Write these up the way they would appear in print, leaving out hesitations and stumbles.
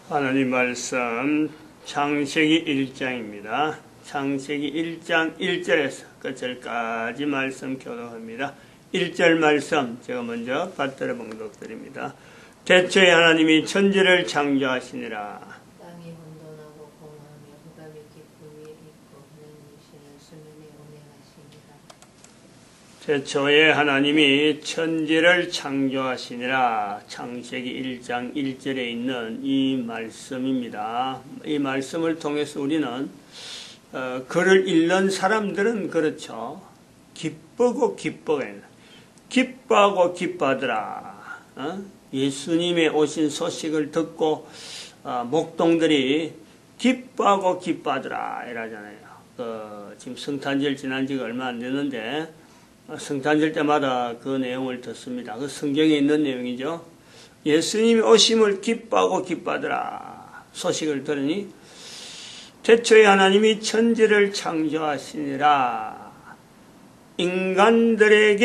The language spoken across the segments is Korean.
하나님 말씀 창세기 1장입니다. 창세기 1장 1절에서 끝절까지 말씀 교독합니다. 1절 말씀 제가 먼저 받들어 봉독드립니다. 태초에 하나님이 천지를 창조하시니라. 땅이 혼돈하고 공허하며 흑암이 깊은 위에 있고 하나님이시는 수면에 운행하시니라. 태초에 하나님이 천지를 창조하시니라. 창세기 1장 1절에 있는 이 말씀입니다. 이 말씀을 통해서 우리는 글을 읽는 사람들은 그렇죠. 기쁘고 기뻐하고 기뻐하더라. 예수님의 오신 소식을 듣고 목동들이 기뻐하고 기뻐하더라 이러잖아요. 지금 성탄절 지난 지가 얼마 안 됐는데 성탄절 때마다 그 내용을 듣습니다. 그 성경에 있는 내용이죠. 예수님이 오심을 기뻐하고 기뻐하더라. 소식을 들으니 태초에 하나님이 천지를 창조하시니라. 인간들이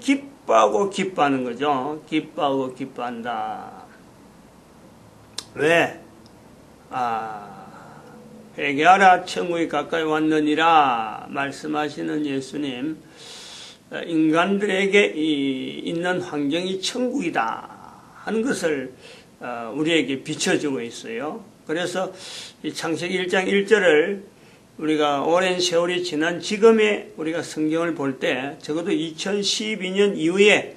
기뻐하고 기뻐하는 거죠. 기뻐하고 기뻐한다. 왜? 회개하라 천국이 가까이 왔느니라 말씀하시는 예수님, 인간들에게 있는 환경이 천국이다 하는 것을 우리에게 비춰주고 있어요. 그래서 이 창세기 1장 1절을 우리가 오랜 세월이 지난 지금에 우리가 성경을 볼 때 적어도 2012년 이후에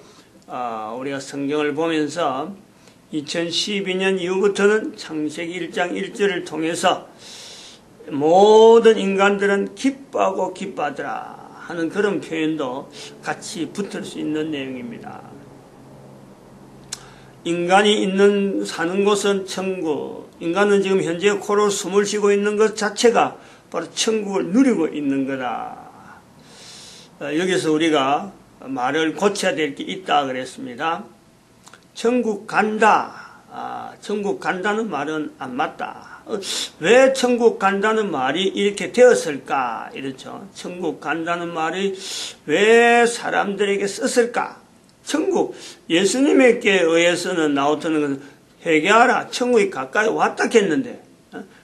우리가 성경을 보면서 2012년 이후부터는 창세기 1장 1절을 통해서 모든 인간들은 기뻐하고 기뻐하더라 하는 그런 표현도 같이 붙을 수 있는 내용입니다. 인간이 사는 곳은 천국. 인간은 지금 현재 코로 숨을 쉬고 있는 것 자체가 바로 천국을 누리고 있는 거다. 여기서 우리가 말을 고쳐야 될 게 있다 그랬습니다. 천국 간다. 천국 간다는 말은 안 맞다. 왜 천국 간다는 말이 이렇게 되었을까? 이렇죠. 천국 간다는 말이 왜 사람들에게 썼을까? 천국, 예수님에게 의해서는 나오는 것은 회개하라, 천국이 가까이 왔다 했는데,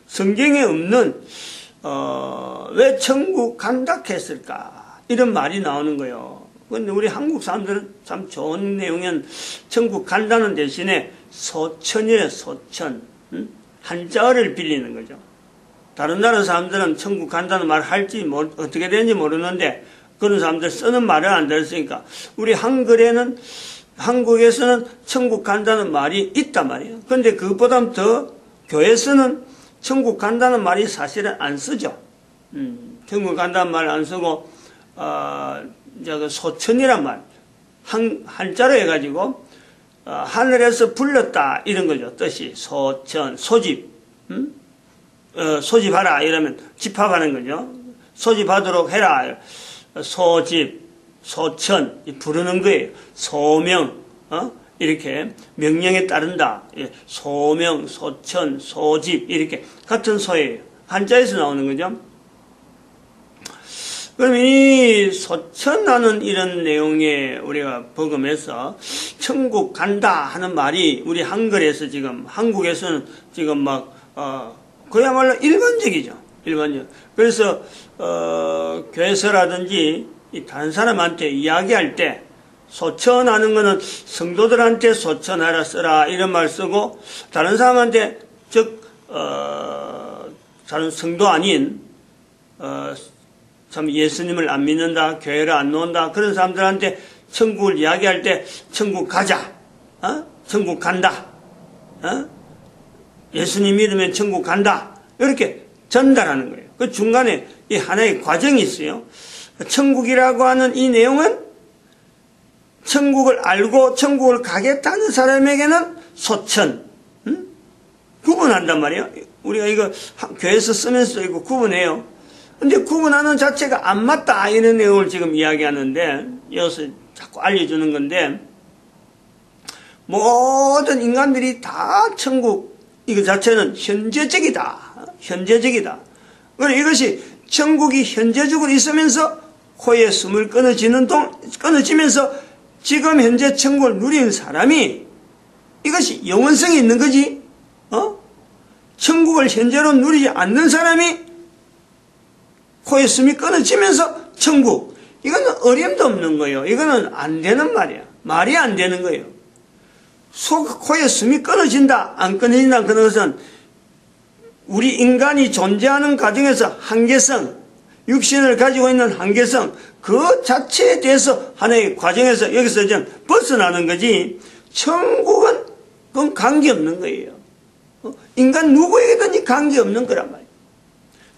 성경에 없는, 왜 천국 간다 했을까? 이런 말이 나오는 거예요. 근데 우리 한국 사람들은 참 좋은 내용은 천국 간다는 대신에 소천이래, 소천. 한자어를 빌리는 거죠. 다른 나라 사람들은 천국 간다는 말 할지 어떻게 되는지 모르는데 그런 사람들 쓰는 말을 안 들었으니까 우리 한글에는 한국에서는 천국 간다는 말이 있단 말이에요. 그런데 그것보다 더 교회에서는 천국 간다는 말이 사실은 안 쓰죠. 천국 간다는 말 안 쓰고 이제 그 소천이란 말 한자로 해가지고 하늘에서 불렀다 이런 거죠. 뜻이 소천, 소집, 소집하라 이러면 집합하는 거죠. 소집하도록 해라. 소집, 소천 부르는 거예요. 소명, 이렇게 명령에 따른다. 소명, 소천, 소집 이렇게 같은 소예요. 한자에서 나오는 거죠. 그럼 이 소천하는 이런 내용에 우리가 복음해서 천국 간다 하는 말이 우리 한글에서 지금 한국에서는 지금 막 그야말로 일반적이죠. 일반적. 그래서 교회에서라든지 다른 사람한테 이야기할 때 소천하는 거는 성도들한테 소천하라 써라 이런 말 쓰고 다른 사람한테 즉 다른 성도 아닌 참 예수님을 안 믿는다, 교회를 안 놓는다 그런 사람들한테 천국을 이야기할 때 천국 가자, 천국 간다, 예수님 믿으면 천국 간다 이렇게 전달하는 거예요. 그 중간에 이 하나의 과정이 있어요. 천국이라고 하는 이 내용은 천국을 알고 천국을 가겠다는 사람에게는 소천, 구분한단 말이에요. 우리가 이거 교회에서 쓰면서 이거 구분해요. 근데 구분하는 자체가 안 맞다 이런 내용을 지금 이야기하는데 여기서 자꾸 알려주는 건데 모든 인간들이 다 천국 이거 자체는 현재적이다. 현재적이다. 그리고 이것이 천국이 현재적으로 있으면서 코에 숨을 끊어지면서 지금 현재 천국을 누리는 사람이 이것이 영원성이 있는 거지 천국을 현재로 누리지 않는 사람이 코에 숨이 끊어지면서 천국, 이거는 어림도 없는 거예요. 이거는 안 되는 말이야. 말이 안 되는 거예요. 코에 숨이 끊어진다 안 끊어진다 그런 것은 우리 인간이 존재하는 과정에서 한계성, 육신을 가지고 있는 한계성, 그 자체에 대해서 하나의 과정에서 여기서 좀 벗어나는 거지, 천국은 그건 관계없는 거예요. 인간 누구에게든지 관계없는 거란 말이에요.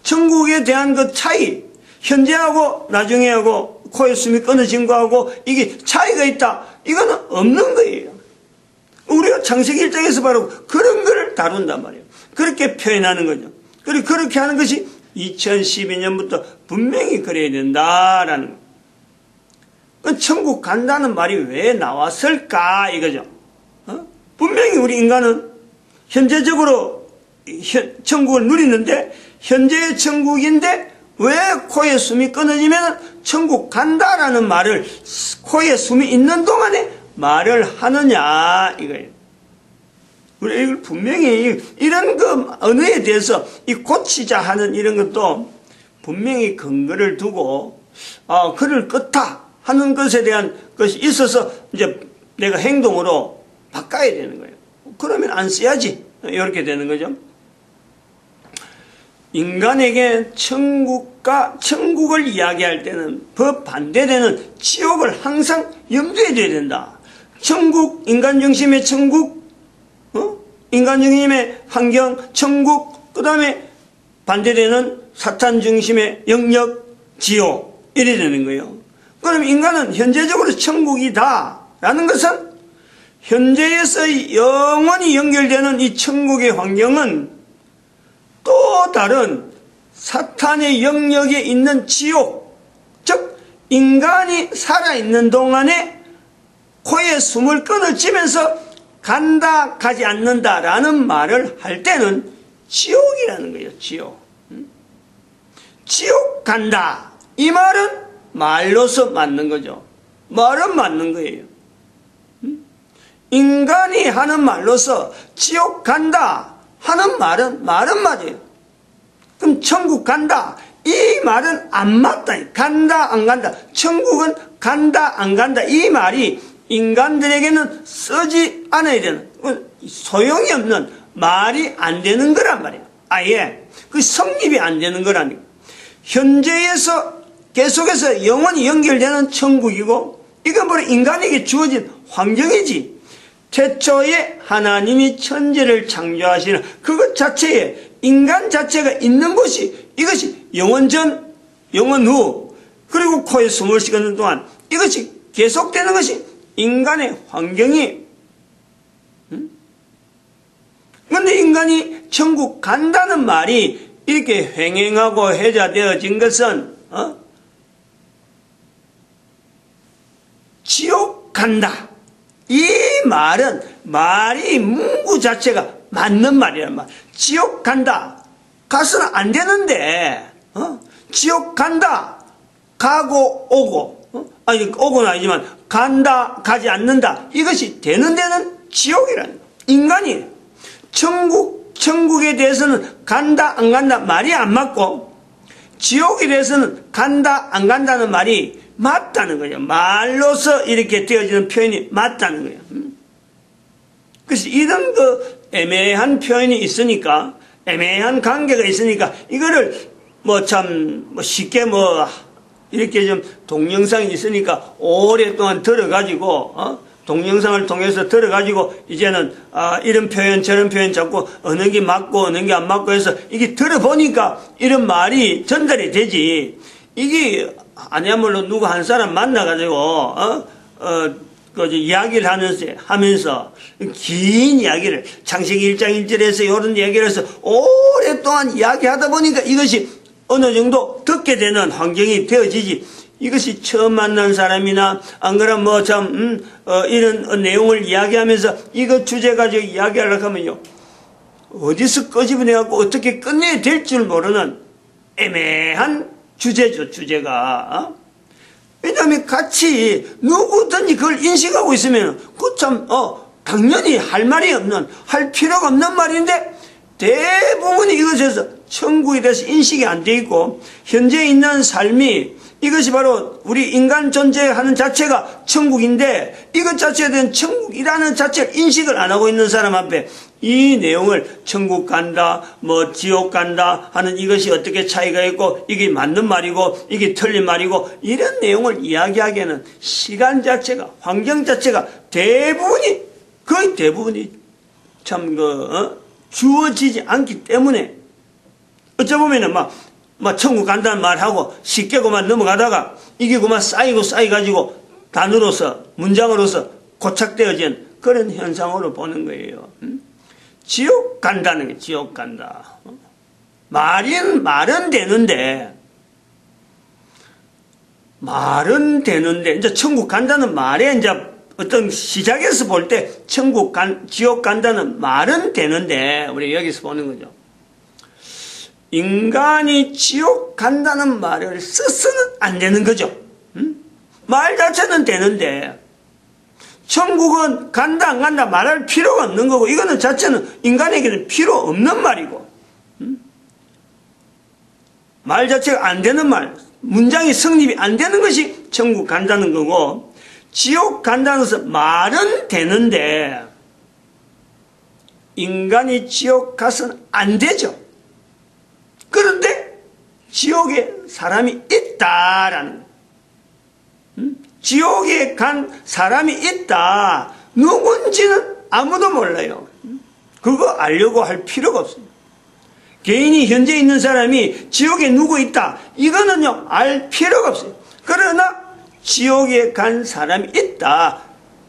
천국에 대한 그 차이, 현재하고 나중에하고 코에 숨이 끊어진 거하고 이게 차이가 있다, 이거는 없는 거예요. 우리가 창세기 1장에서 바로 그런 거를 다룬단 말이에요. 그렇게 표현하는 거죠. 그리고 그렇게 하는 것이 2012년부터 분명히 그래야 된다라는 거예요. 천국 간다는 말이 왜 나왔을까 이거죠. 분명히 우리 인간은 현재적으로 천국을 누리는데 현재의 천국인데 왜 코에 숨이 끊어지면 천국 간다라는 말을 코에 숨이 있는 동안에 말을 하느냐 이거예요. 우리 이걸 분명히 이런 그 언어에 대해서 이 고치자 하는 이런 것도 분명히 근거를 두고 그를 끄다 하는 것에 대한 것이 있어서 이제 내가 행동으로 바꿔야 되는 거예요. 그러면 안 써야지 이렇게 되는 거죠. 인간에게 천국을 이야기할 때는 법 반대되는 지옥을 항상 염두에 둬야 된다. 천국, 인간 중심의 천국, 인간 중심의 환경, 천국, 그 다음에 반대되는 사탄 중심의 영역, 지옥, 이래 되는 거예요. 그럼 인간은 현재적으로 천국이다 라는 것은 현재에서 영원히 연결되는 이 천국의 환경은 또 다른 사탄의 영역에 있는 지옥, 즉 인간이 살아있는 동안에 코에 숨을 끊어지면서 간다 가지 않는다라는 말을 할 때는 지옥이라는 거예요. 지옥. 지옥 간다 이 말은 말로서 맞는 거죠. 말은 맞는 거예요. 인간이 하는 말로서 지옥 간다 하는 말은 맞아요. 그럼 천국 간다 이 말은 안 맞다. 간다 안 간다, 천국은 간다 안 간다 이 말이 인간들에게는 쓰지 않아야 되는, 소용이 없는 말이 안 되는 거란 말이에요. 아예 그 성립이 안 되는 거라니까. 현재에서 계속해서 영원히 연결되는 천국이고 이건 바로 인간에게 주어진 환경이지. 태초에 하나님이 천지를 창조하시는 그것 자체에 인간 자체가 있는 것이, 이것이 영원 전, 영원 후, 그리고 코에 숨을 쉬는 동안 이것이 계속되는 것이 인간의 환경이. 그런데 인간이 천국 간다는 말이 이렇게 횡행하고 회자되어진 것은 지옥 간다 이 말은 말이 문구 자체가 맞는 말이란 말. 지옥 간다 가서는 안 되는데 지옥 간다 가고 오고 아니 오고는 아니지만 간다 가지 않는다 이것이 되는 데는 지옥이라는 인간이. 천국에 대해서는 간다 안 간다 말이 안 맞고 지옥에 대해서는 간다 안 간다는 말이 맞다는 거죠. 말로서 이렇게 되어지는 표현이 맞다는 거예요. 그래서 이런 그 애매한 표현이 있으니까, 애매한 관계가 있으니까 이거를 쉽게 이렇게 좀 동영상이 있으니까 오랫동안 들어가지고 동영상을 통해서 들어가지고 이제는 이런 표현 저런 표현 자꾸 어느 게 맞고 어느 게 안 맞고 해서 이게 들어보니까 이런 말이 전달이 되지. 이게 아니야말로 누구 한 사람 만나가지고 이야기를 하면서 긴 이야기를 창세기 1장 1절에서 이런 이야기를 해서 오랫동안 이야기하다 보니까 이것이 어느 정도 듣게 되는 환경이 되어지지. 이것이 처음 만난 사람이나 안 그러면 이런 내용을 이야기하면서 이거 주제 가지고 이야기하려고 하면요, 어디서 끄집어내갖고 어떻게 끝내야 될 줄 모르는 애매한 주제죠. 주제가. 왜냐하면 같이 누구든지 그걸 인식하고 있으면 당연히 할 말이 없는, 할 필요가 없는 말인데 대부분이 이것에서 천국에 대해서 인식이 안 돼 있고, 현재 있는 삶이 이것이 바로 우리 인간 존재하는 자체가 천국인데, 이것 자체에 대한 천국이라는 자체를 인식을 안 하고 있는 사람 앞에 이 내용을 천국 간다, 뭐 지옥 간다 하는 이것이 어떻게 차이가 있고, 이게 맞는 말이고 이게 틀린 말이고, 이런 내용을 이야기하기에는 시간 자체가, 환경 자체가 거의 대부분이 참 주어지지 않기 때문에, 어쩌보면은 막 천국 간다는 말하고 쉽게 그만 넘어가다가 이게 그만 쌓이가지고 단어로서, 문장으로서 고착되어진 그런 현상으로 보는 거예요. 지옥 간다는 게 지옥 간다. 말은 되는데, 이제 천국 간다는 말에 이제 어떤 시작에서 볼 때 지옥 간다는 말은 되는데, 우리 여기서 보는 거죠. 인간이 지옥 간다는 말을 써서는 안 되는 거죠. 말 자체는 되는데, 천국은 간다 안 간다 말할 필요가 없는 거고, 이거는 자체는 인간에게는 필요 없는 말이고, 말 자체가 안 되는 말, 문장이 성립이 안 되는 것이 천국 간다는 거고, 지옥 간다는 것은 말은 되는데 인간이 지옥 가서는 안 되죠. 그런데 지옥에 사람이 있다라는, 지옥에 간 사람이 있다, 누군지는 아무도 몰라요. 그거 알려고 할 필요가 없어요. 개인이 현재 있는 사람이 지옥에 누구 있다, 이거는요 알 필요가 없어요. 그러나 지옥에 간 사람이 있다,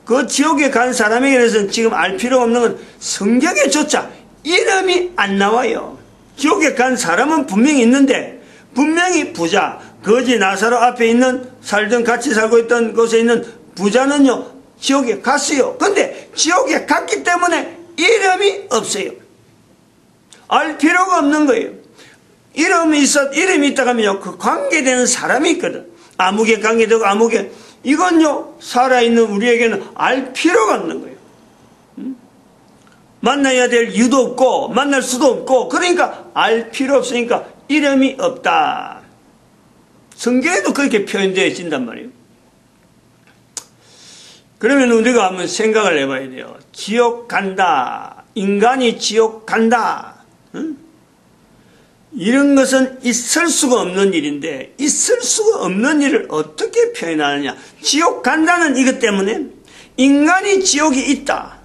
그 지옥에 간 사람에 대해서는 지금 알 필요가 없는 건 성경에조차 이름이 안 나와요. 지옥에 간 사람은 분명히 있는데, 분명히 부자, 거지 나사로 앞에 있는 같이 살고 있던 곳에 있는 부자는요 지옥에 갔어요. 근데 지옥에 갔기 때문에 이름이 없어요. 알 필요가 없는 거예요. 이름이 있다 하면요 그 관계되는 사람이 있거든. 아무개 관계되고 아무개, 이건요 살아있는 우리에게는 알 필요가 없는 거예요. 만나야 될 이유도 없고 만날 수도 없고, 그러니까 알 필요 없으니까 이름이 없다. 성경에도 그렇게 표현되어진단 말이에요. 그러면 우리가 한번 생각을 해봐야 돼요. 지옥 간다, 인간이 지옥 간다, 이런 것은 있을 수가 없는 일인데, 있을 수가 없는 일을 어떻게 표현하느냐. 지옥 간다는 이것 때문에 인간이 지옥이 있다,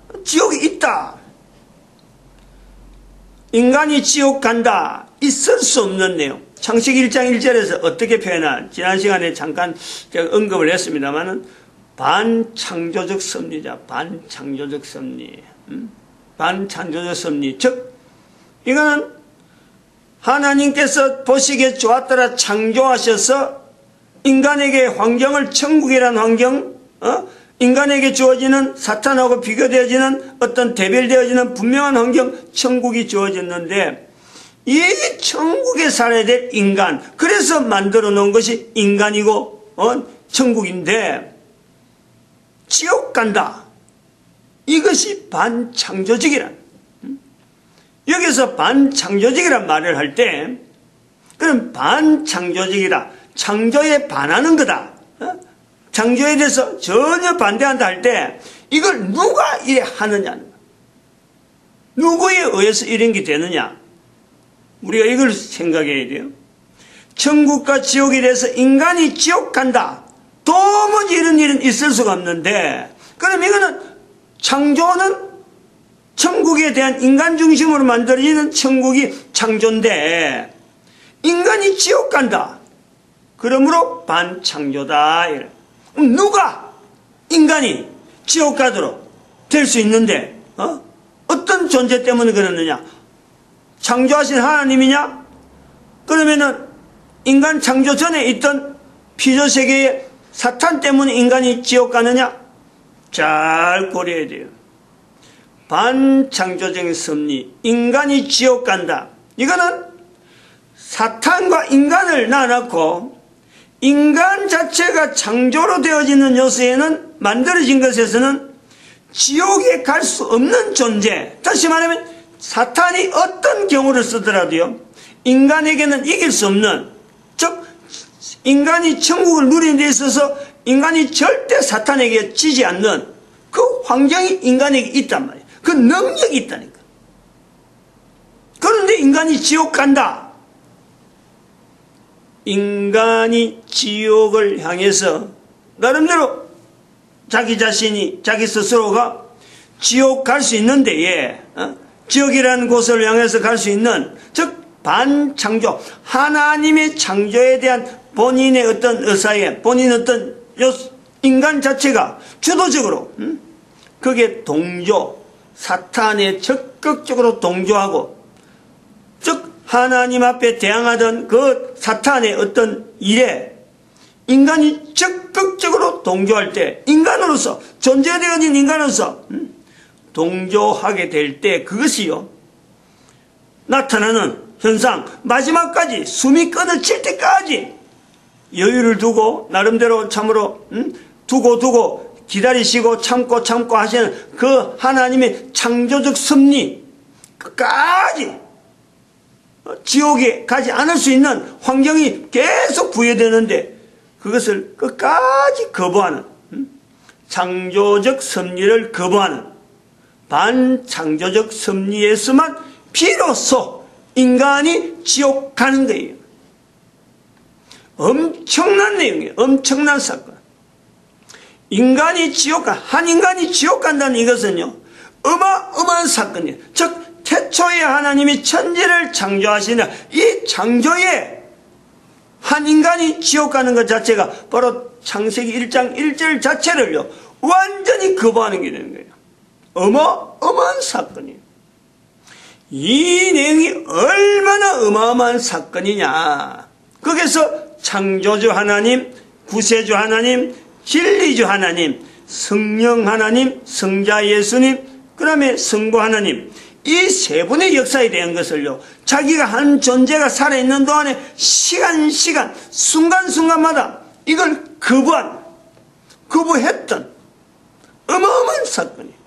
인간이 지옥 간다, 있을 수 없는 내용. 창세기 1장 1절에서 어떻게 표현한, 지난 시간에 잠깐 제가 언급을 했습니다만은, 반창조적 섭리자, 반창조적 섭리. 반창조적 섭리. 즉, 이거는 하나님께서 보시기에 좋았더라 창조하셔서 인간에게 환경을, 천국이라는 환경, 인간에게 주어지는, 사탄하고 비교되어지는 어떤 대별되어지는 분명한 환경, 천국이 주어졌는데, 이 천국에 살아야 될 인간, 그래서 만들어 놓은 것이 인간이고 천국인데, 지옥 간다, 이것이 반창조적이란, 여기서 반창조적이란 말을 할 때, 그럼 반창조적이다, 창조에 반하는 거다, 창조에 대해서 전혀 반대한다 할 때, 이걸 누가 이래 하느냐, 누구에 의해서 이런 게 되느냐, 우리가 이걸 생각해야 돼요. 천국과 지옥에 대해서 인간이 지옥 간다, 도무지 이런 일은 있을 수가 없는데, 그럼 이거는 창조는 천국에 대한 인간 중심으로 만들어지는 천국이 창조인데, 인간이 지옥 간다, 그러므로 반창조다. 누가 인간이 지옥 가도록 될 수 있는데, 어떤 존재 때문에 그러느냐? 창조하신 하나님이냐? 그러면은 인간 창조 전에 있던 피조세계의 사탄 때문에 인간이 지옥 가느냐? 잘 고려해야 돼요. 반창조적인 섭리, 인간이 지옥 간다, 이거는 사탄과 인간을 나눠놓고 인간 자체가 창조로 되어지는 요소에는, 만들어진 것에서는 지옥에 갈 수 없는 존재, 다시 말하면 사탄이 어떤 경우를 쓰더라도요, 인간에게는 이길 수 없는, 즉 인간이 천국을 누리는 데 있어서 인간이 절대 사탄에게 지지 않는 그 환경이 인간에게 있단 말이에요. 그 능력이 있다니까. 그런데 인간이 지옥 간다. 인간이 지옥을 향해서 나름대로 자기 자신이, 자기 스스로가 지옥 갈 수 있는 데에, 지옥이라는 곳을 향해서 갈 수 있는, 즉 반창조, 하나님의 창조에 대한 본인의 어떤 의사에, 본인의 어떤 인간 자체가 주도적으로 그게 동조, 사탄에 적극적으로 동조하고, 즉 하나님 앞에 대항하던 그 사탄의 어떤 일에 인간이 적극적으로 동조할 때, 인간으로서, 존재되어진 인간으로서 동조하게 될 때, 그것이요 나타나는 현상, 마지막까지 숨이 끊어질 때까지 여유를 두고 나름대로 참으로 두고 기다리시고 참고 하시는 그 하나님의 창조적 섭리, 끝까지 지옥에 가지 않을 수 있는 환경이 계속 부여되는데, 그것을 끝까지 거부하는, 창조적 섭리를 거부하는 반창조적 섭리에서만 비로소 인간이 지옥 가는 거예요. 엄청난 내용이에요. 엄청난 사건. 한 인간이 지옥 간다는 이것은요, 어마어마한 사건이에요. 즉 태초에 하나님이 천지를 창조하시는 이 창조에 한 인간이 지옥 가는 것 자체가 바로 창세기 1장 1절 자체를요 완전히 거부하는 게 되는 거예요. 어마어마한 사건이에요. 이 내용이 얼마나 어마어마한 사건이냐. 거기서 창조주 하나님, 구세주 하나님, 진리주 하나님, 성령 하나님, 성자 예수님, 그 다음에 성부 하나님, 이 세 분의 역사에 대한 것을요, 자기가 한 존재가 살아있는 동안에 시간, 순간순간마다 이걸 거부했던 어마어마한 사건이에요.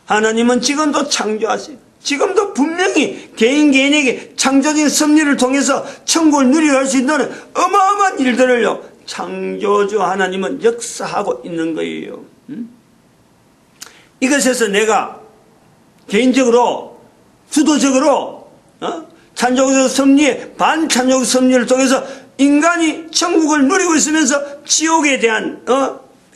하나님은 지금도 창조하세요. 지금도 분명히 개인에게 창조적인 섭리를 통해서 천국을 누리게 할 수 있는 어마어마한 일들을요, 창조주 하나님은 역사하고 있는 거예요. 이것에서 내가 개인적으로, 주도적으로, 찬조적 섭리에, 반찬조적 섭리를 통해서 인간이 천국을 누리고 있으면서 지옥에 대한,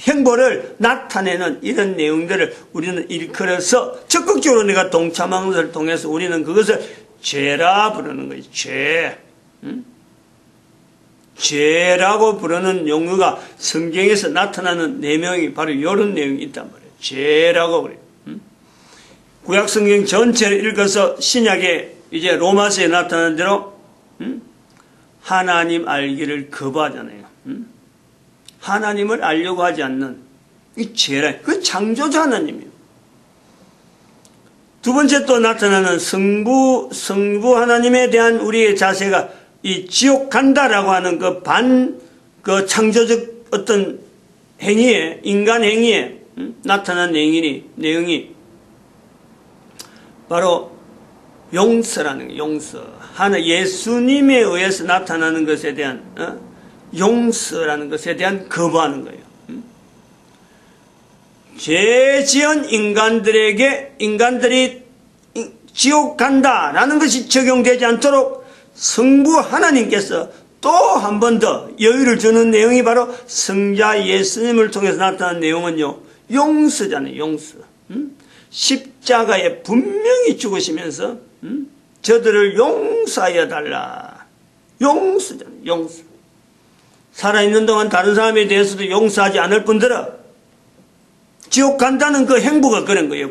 행보를 나타내는 이런 내용들을 우리는 일컬어서 적극적으로 내가 동참하는 것을 통해서 우리는 그것을 죄라 부르는 거예요. 죄. 죄라고 부르는 용어가 성경에서 나타나는 내용이 바로 이런 내용이 있단 말이에요. 죄라고 그래요. 구약 성경 전체를 읽어서 신약에 이제 로마서에 나타나는 대로 하나님 알기를 거부하잖아요. 하나님을 알려고 하지 않는 이 죄라, 그 창조주 하나님이에요. 두 번째 또 나타나는 성부 하나님에 대한 우리의 자세가 이 지옥 간다라고 하는 그 창조적 어떤 행위에, 인간 행위에 나타난 내용이 바로 용서라는 거예요. 용서. 예수님에 의해서 나타나는 것에 대한, 용서라는 것에 대한 거부하는 거예요. 죄 지은 인간들이 지옥 간다라는 것이 적용되지 않도록 성부 하나님께서 또 한 번 더 여유를 주는 내용이 바로 성자 예수님을 통해서 나타난 내용은요, 용서잖아요. 용서. 십자가에 분명히 죽으시면서 저들을 용서하여 달라. 용서잖아요. 용서. 살아있는 동안 다른 사람에 대해서도 용서하지 않을 뿐더러 지옥 간다는 그 행보가 그런 거예요.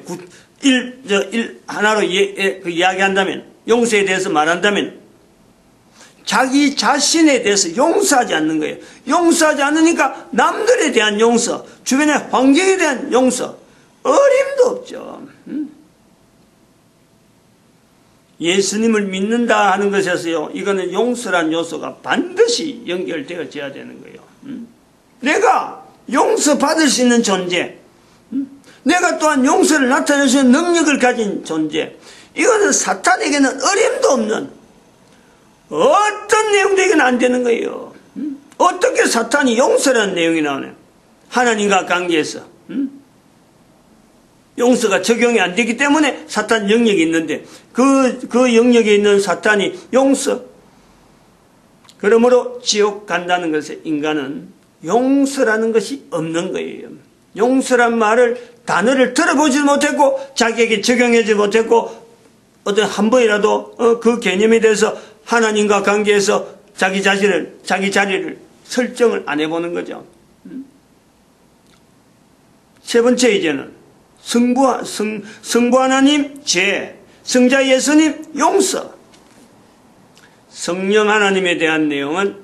하나로 이야기한다면, 용서에 대해서 말한다면 자기 자신에 대해서 용서하지 않는 거예요. 용서하지 않으니까 남들에 대한 용서, 주변의 환경에 대한 용서, 어림도 없죠. 예수님을 믿는다 하는 것에서요, 이거는 용서란 요소가 반드시 연결되어져야 되는 거예요. 내가 용서받을 수 있는 존재, 내가 또한 용서를 나타낼 수 있는 능력을 가진 존재, 이거는 사탄에게는 어림도 없는 어떤 내용도 이건 안 되는 거예요. 어떻게 사탄이 용서라는 내용이 나오네요. 하나님과 관계에서. 용서가 적용이 안 되기 때문에 사탄 영역이 있는데 그 영역에 있는 사탄이 용서. 그러므로 지옥 간다는 것에 인간은 용서라는 것이 없는 거예요. 용서란 단어를 들어보지 못했고 자기에게 적용하지 못했고 어떤 한 번이라도 그 개념에 대해서 하나님과 관계에서 자기 자리를 설정을 안 해보는 거죠. 세 번째 이제는 성부 하나님 죄, 성자 예수님 용서. 성령 하나님에 대한 내용은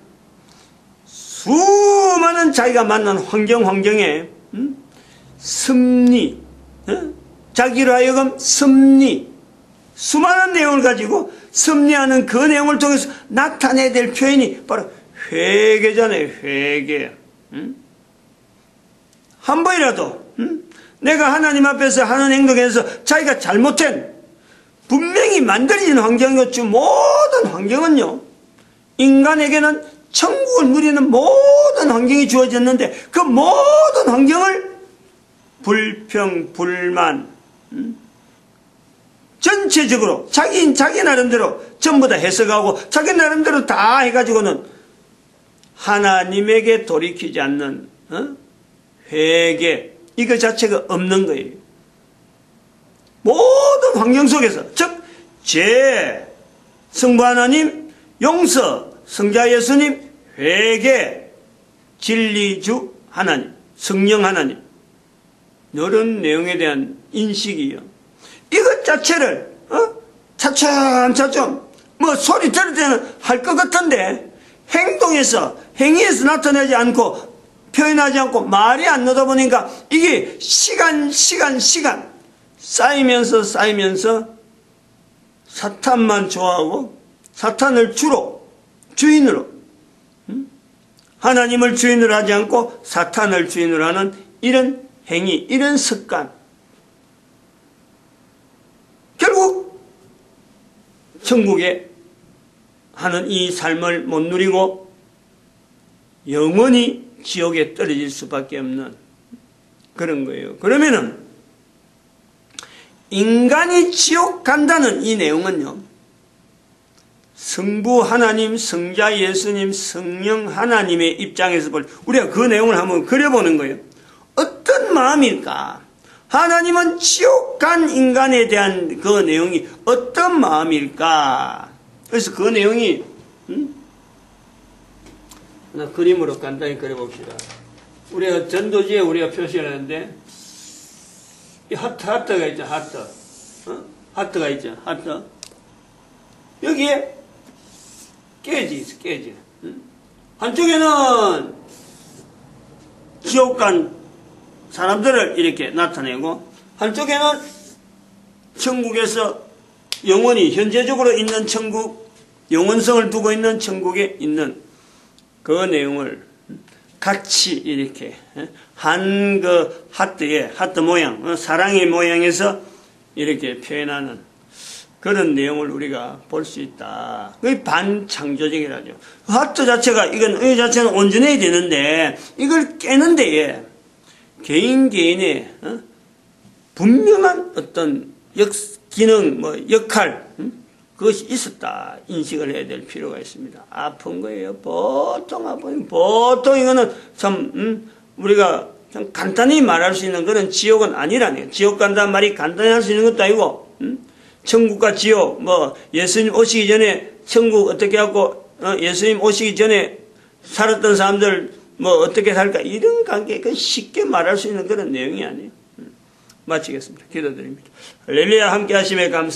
수많은 자기가 만난 환경에 섭리, 자기로 하여금 섭리, 수많은 내용을 가지고 섭리하는 그 내용을 통해서 나타내야 될 표현이 바로 회개잖아요. 회개. 한 번이라도 내가 하나님 앞에서 하는 행동에서 자기가 잘못된 분명히 만들어진 환경이었죠. 모든 환경은요, 인간에게는 천국을 누리는 모든 환경이 주어졌는데 그 모든 환경을 불평, 불만, 전체적으로 자기 나름대로 전부 다 해석하고 자기 나름대로 다 해가지고는 하나님에게 돌이키지 않는 회개, 이거 자체가 없는 거예요. 모든 환경 속에서, 즉 죄, 성부 하나님, 용서, 성자 예수님, 회개, 진리주 하나님, 성령 하나님, 이런 내용에 대한 인식이요. 이것 자체를 차츰 뭐 소리 들을 때는 할 것 같은데 행위에서 나타내지 않고 표현하지 않고 말이 안 나다 보니까 이게 시간 쌓이면서 사탄만 좋아하고 사탄을 주인으로 하나님을 주인으로 하지 않고 사탄을 주인으로 하는 이런 행위, 이런 습관, 결국 천국에 하는 이 삶을 못 누리고 영원히 지옥에 떨어질 수밖에 없는 그런 거예요. 그러면은 인간이 지옥 간다는 이 내용은요, 성부 하나님, 성자 예수님, 성령 하나님의 입장에서 우리가 그 내용을 한번 그려보는 거예요. 어떤 마음일까? 하나님은 지옥 간 인간에 대한 그 내용이 어떤 마음일까? 그래서 그 내용이 하나 그림으로 간단히 그려봅시다. 우리가 전도지에 우리가 표시하는데 이 하트가 있죠. 하트가 있죠. 하트. 여기에 깨지. 한쪽에는 지옥 간 사람들을 이렇게 나타내고 한쪽에는 천국에서 영원히 현재적으로 있는 천국, 영원성을 두고 있는 천국에 있는 그 내용을 같이 이렇게 한 그 하트 모양, 사랑의 모양에서 이렇게 표현하는 그런 내용을 우리가 볼 수 있다. 그게 반창조적이라죠. 하트 자체가 이 자체는 온전해야 되는데 이걸 깨는 데에 개인의 분명한 어떤 기능, 역할, 그것이 있었다. 인식을 해야 될 필요가 있습니다. 아픈 거예요. 보통 아픈, 보통 이거는 참, 우리가 참 간단히 말할 수 있는 그런 지옥은 아니라네요. 지옥 간다는 말이 간단히 할 수 있는 것도 아니고, 천국과 지옥, 예수님 오시기 전에 천국 어떻게 하고, 예수님 오시기 전에 살았던 사람들 어떻게 살까, 이런 관계, 쉽게 말할 수 있는 그런 내용이 아니에요. 마치겠습니다. 기도드립니다. 할렐루야, 함께 하심에 감사합니다.